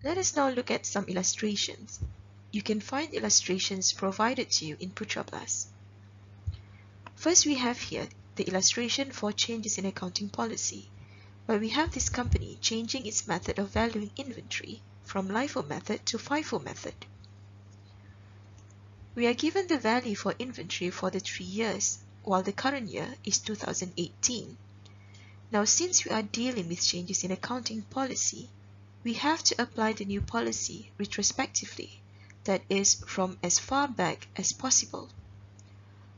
Let us now look at some illustrations. You can find illustrations provided to you in Putra Plus. First, we have here the illustration for changes in accounting policy, where we have this company changing its method of valuing inventory from LIFO method to FIFO method. We are given the value for inventory for the 3 years, while the current year is 2018. Now, since we are dealing with changes in accounting policy, we have to apply the new policy retrospectively, that is, from as far back as possible.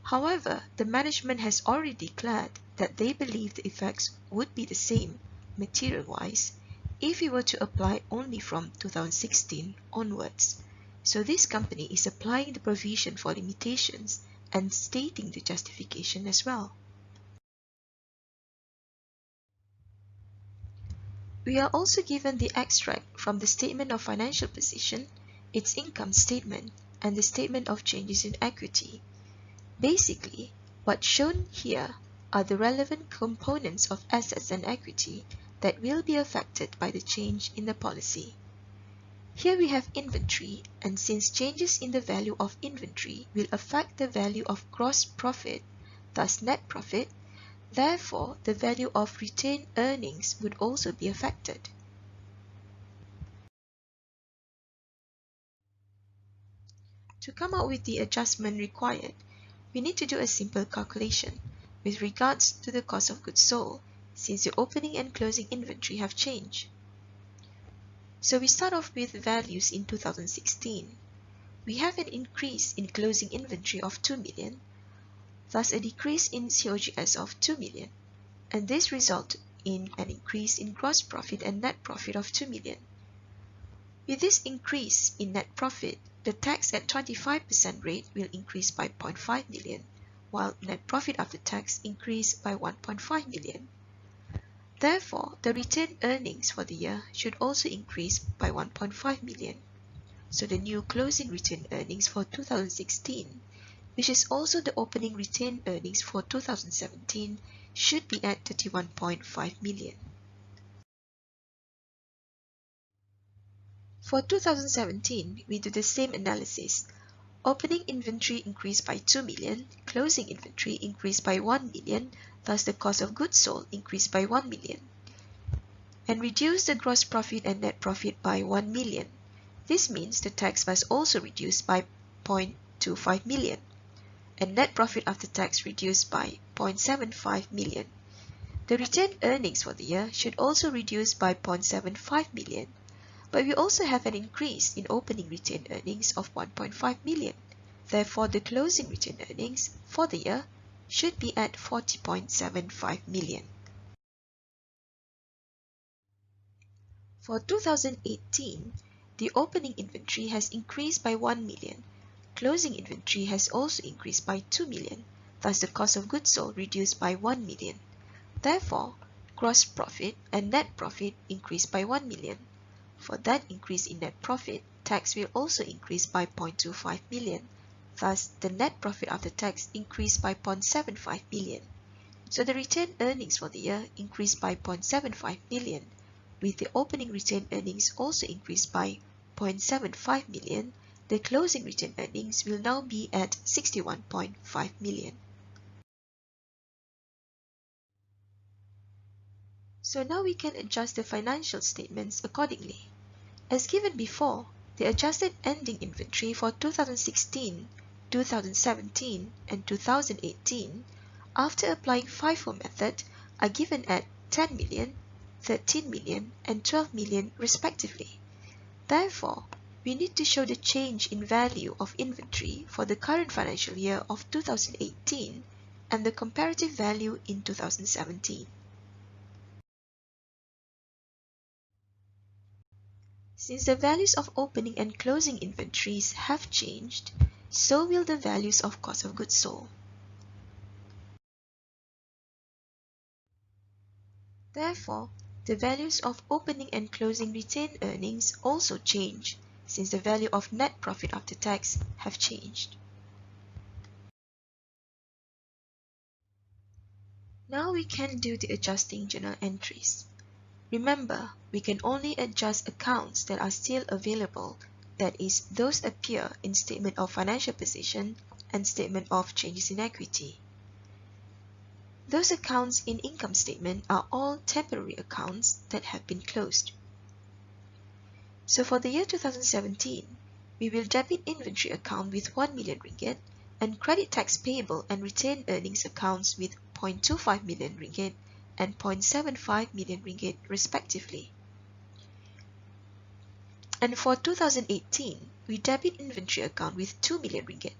However, the management has already declared that they believe the effects would be the same, material-wise, if we were to apply only from 2016 onwards. So this company is applying the provision for limitations and stating the justification as well. We are also given the extract from the statement of financial position, its income statement, and the statement of changes in equity. Basically, what's shown here are the relevant components of assets and equity that will be affected by the change in the policy. Here we have inventory, and since changes in the value of inventory will affect the value of gross profit, thus net profit, therefore the value of retained earnings would also be affected. To come up with the adjustment required, we need to do a simple calculation with regards to the cost of goods sold, since the opening and closing inventory have changed. So we start off with values in 2016. We have an increase in closing inventory of 2 million, thus a decrease in COGS of 2 million, and this resulted in an increase in gross profit and net profit of 2 million. With this increase in net profit, the tax at 25% rate will increase by 0.5 million, while net profit after tax increased by 1.5 million. Therefore, the retained earnings for the year should also increase by 1.5 million. So the new closing retained earnings for 2016, which is also the opening retained earnings for 2017, should be at 31.5 million. For 2017, we do the same analysis. Opening inventory increased by 2 million, closing inventory increased by 1 million, thus the cost of goods sold increased by 1 million. And reduce the gross profit and net profit by 1 million. This means the tax must also reduce by 0.25 million, and net profit after tax reduced by 0.75 million. The retained earnings for the year should also reduce by 0.75 million. But we also have an increase in opening retained earnings of 1.5 million. Therefore, the closing retained earnings for the year should be at 40.75 million. For 2018, the opening inventory has increased by 1 million. Closing inventory has also increased by 2 million. Thus, the cost of goods sold reduced by 1 million. Therefore, gross profit and net profit increased by 1 million. For that increase in net profit, tax will also increase by 0.25 million. Thus, the net profit after tax increased by 0.75 million. So the retained earnings for the year increased by 0.75 million, with the opening retained earnings also increased by 0.75 million. The closing retained earnings will now be at 61.5 million. So now we can adjust the financial statements accordingly. As given before, the adjusted ending inventory for 2016, 2017, and 2018, after applying FIFO method, are given at 10 million, 13 million, and 12 million respectively. Therefore, we need to show the change in value of inventory for the current financial year of 2018 and the comparative value in 2017. Since the values of opening and closing inventories have changed, so will the values of cost of goods sold. Therefore, the values of opening and closing retained earnings also change, since the value of net profit after tax have changed. Now we can do the adjusting journal entries. Remember, we can only adjust accounts that are still available, that is, those appear in Statement of Financial Position and Statement of Changes in Equity. Those accounts in income statement are all temporary accounts that have been closed. So for the year 2017, we will debit inventory account with 1 million ringgit and credit tax payable and retained earnings accounts with 0.25 million ringgit and 0.75 million ringgit respectively. And for 2018, we debit inventory account with 2 million ringgit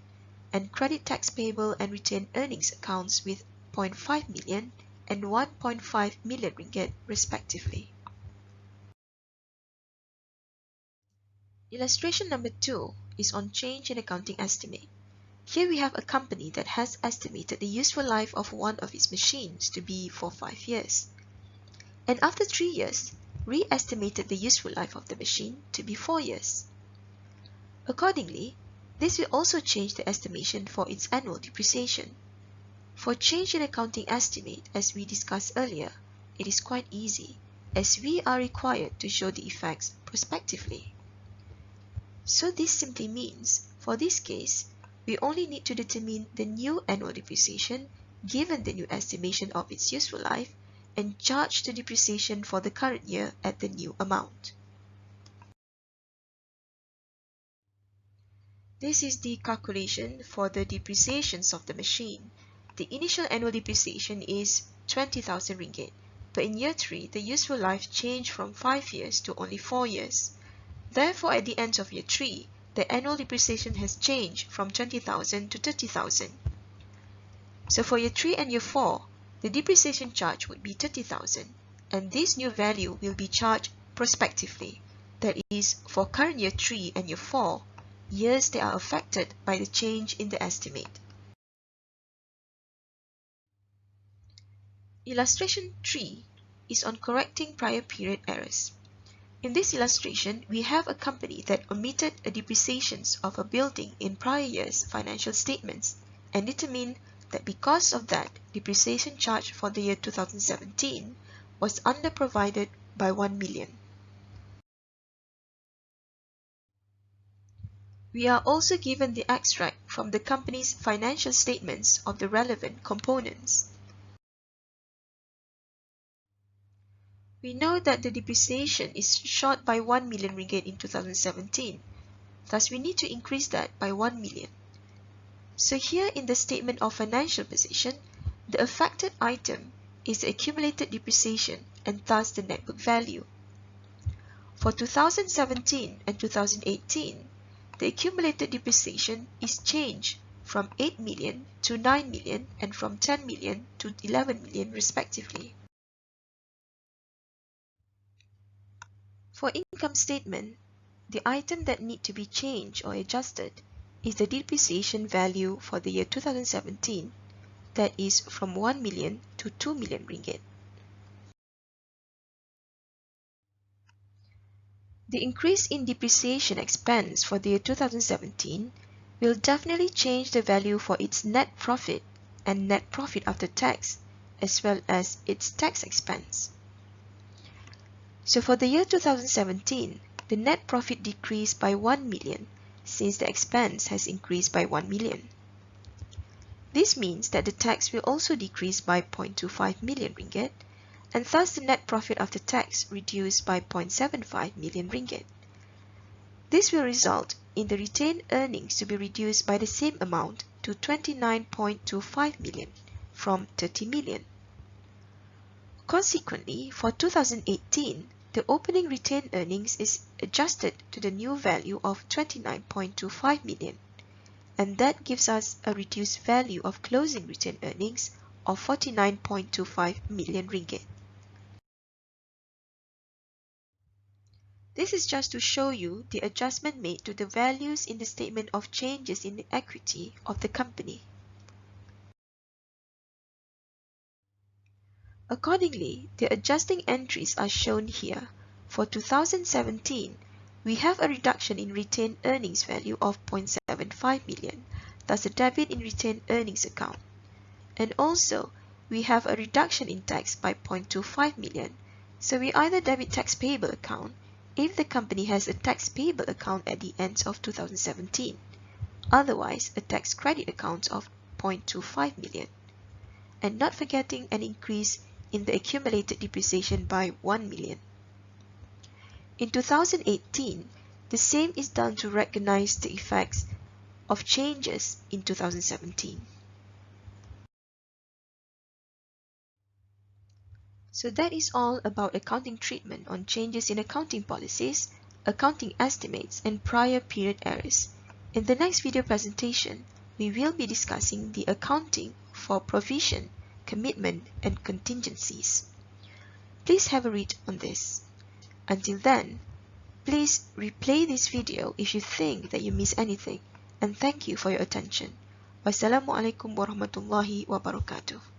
and credit tax payable and retained earnings accounts with 0.5 million and 1.5 million ringgit respectively. Illustration number 2 is on change in accounting estimate. Here we have a company that has estimated the useful life of one of its machines to be for 5 years, and after 3 years, re-estimated the useful life of the machine to be 4 years. Accordingly, this will also change the estimation for its annual depreciation. For change in accounting estimate, as we discussed earlier, it is quite easy, as we are required to show the effects prospectively. So this simply means, for this case, we only need to determine the new annual depreciation given the new estimation of its useful life and charge the depreciation for the current year at the new amount. This is the calculation for the depreciations of the machine. The initial annual depreciation is 20,000 ringgit, but in year 3, the useful life changed from 5 years to only 4 years. Therefore, at the end of year 3, the annual depreciation has changed from 20,000 to 30,000. So for year 3 and year 4, the depreciation charge would be 30,000, and this new value will be charged prospectively. That is, for current year 3 and year 4, years that are affected by the change in the estimate. Illustration 3 is on correcting prior period errors. In this illustration, we have a company that omitted a depreciations of a building in prior year's financial statements and determined that because of that, depreciation charge for the year 2017 was underprovided by 1 million. We are also given the extract from the company's financial statements of the relevant components. We know that the depreciation is short by 1 million ringgit in 2017, thus we need to increase that by 1 million. So here in the statement of financial position, the affected item is the accumulated depreciation and thus the net book value. For 2017 and 2018, the accumulated depreciation is changed from 8 million to 9 million and from 10 million to 11 million respectively. For income statement, the item that need to be changed or adjusted is the depreciation value for the year 2017, that is from 1 million to 2 million ringgit. The increase in depreciation expense for the year 2017 will definitely change the value for its net profit and net profit after tax, as well as its tax expense. So for the year 2017, the net profit decreased by 1 million since the expense has increased by 1 million. This means that the tax will also decrease by 0.25 million ringgit, and thus the net profit after tax reduced by 0.75 million ringgit. This will result in the retained earnings to be reduced by the same amount to 29.25 million from 30 million. Consequently, for 2018, the opening retained earnings is adjusted to the new value of 29.25 million, and that gives us a reduced value of closing retained earnings of 49.25 million ringgit. This is just to show you the adjustment made to the values in the statement of changes in the equity of the company. Accordingly, the adjusting entries are shown here. For 2017, we have a reduction in retained earnings value of 0.75 million, thus a debit in retained earnings account. And also, we have a reduction in tax by 0.25 million, So we either debit tax payable account if the company has a tax payable account at the end of 2017, otherwise a tax credit account of 0.25 million, and not forgetting an increase in the accumulated depreciation by 1 million. In 2018, the same is done to recognize the effects of changes in 2017. So that is all about accounting treatment on changes in accounting policies, accounting estimates, and prior period errors. In the next video presentation, we will be discussing the accounting for provision, commitment, and contingencies. Please have a read on this. Until then, please replay this video if you think that you missed anything, and thank you for your attention. Wassalamualaikum warahmatullahi wabarakatuh.